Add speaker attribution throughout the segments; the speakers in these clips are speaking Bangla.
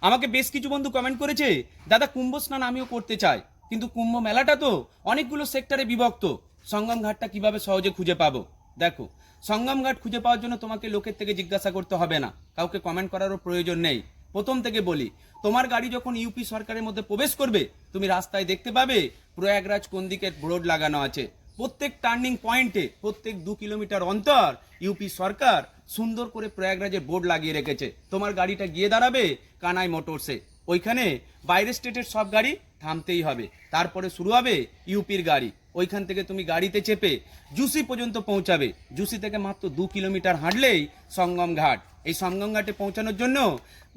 Speaker 1: আমাকে বেশ কিছু বন্ধু কমেন্ট করেছে, দাদা কুম্ভ স্নান আমিও করতে চাই, কিন্তু কুম্ভ মেলাটা তো অনেকগুলো সেক্টরে বিভক্ত, সঙ্গম ঘাটটা কিভাবে সহজে খুঁজে পাবো? দেখো, সঙ্গম ঘাট খুঁজে পাওয়ার জন্য তোমাকে লোকের থেকে জিজ্ঞাসা করতে হবে না, কাউকে কমেন্ট করারও প্রয়োজন নেই। প্রথম থেকে বলি, তোমার গাড়ি যখন ইউপি সরকারের মধ্যে প্রবেশ করবে, তুমি রাস্তায় দেখতে পাবে প্রয়াগরাজ কোন দিকে বোর্ড লাগানো আছে। প্রত্যেক টার্নিং পয়েন্টে প্রত্যেক 2 কিলোমিটার অন্তর ইউপি সরকার সুন্দর করে প্রয়াগরাজের বোর্ড লাগিয়ে রেখেছে। তোমার গাড়িটা গিয়ে দাঁড়াবে কানাই মোটরসে, ওইখানে বাইরের স্টেটের সব গাড়ি থামতেই হবে, তারপরে শুরু হবে ইউপির গাড়ি। ওইখান থেকে তুমি গাড়িতে চেপে জুসি পর্যন্ত পৌঁছাবে। জুসি থেকে মাত্র 2 কিলোমিটার হাঁটলেই সঙ্গম ঘাট। এই সঙ্গম ঘাটে পৌঁছানোর জন্য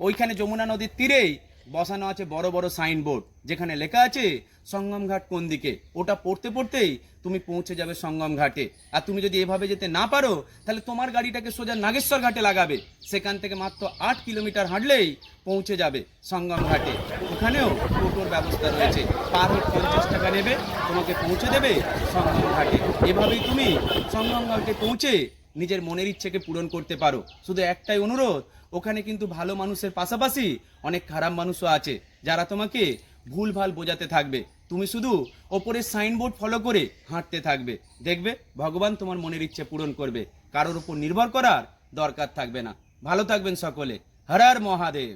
Speaker 1: ওইখানে যমুনা নদীর তীরেই বসানো আছে বড় বড় সাইনবোর্ড, যেখানে লেখা আছে সঙ্গম ঘাট কোন দিকে। ওটা পড়তে পড়তেই তুমি পৌঁছে যাবে সঙ্গম ঘাটে। আর তুমি যদি এভাবে যেতে না পারো, তাহলে তোমার গাড়িটাকে সোজা নাগেশ্বর ঘাটে লাগাবে, সেখান থেকে মাত্র 8 কিলোমিটার হাঁটলেই পৌঁছে যাবে সঙ্গম ঘাটে। ওখানেও টোটোর ব্যবস্থা রয়েছে, পার হেড 50 টাকা নেবে, তোমাকে পৌঁছে দেবে সঙ্গম ঘাটে। এভাবেই তুমি সঙ্গম ঘাটে পৌঁছে নিজের মনের ইচ্ছেকে পূরণ করতে পারো। শুধু একটাই অনুরোধ, ওখানে কিন্তু ভালো মানুষের পাশাপাশি অনেক খারাপ মানুষও আছে, যারা তোমাকে ভুলভাল বোঝাতে থাকবে। তুমি শুধু ওপরের সাইনবোর্ড ফলো করে হাঁটতে থাকবে, দেখবে ভগবান তোমার মনের ইচ্ছে পূরণ করবে। কারোর উপর নির্ভর করার দরকার থাকবে না। ভালো থাকবেন সকলে। হর হর মহাদেব।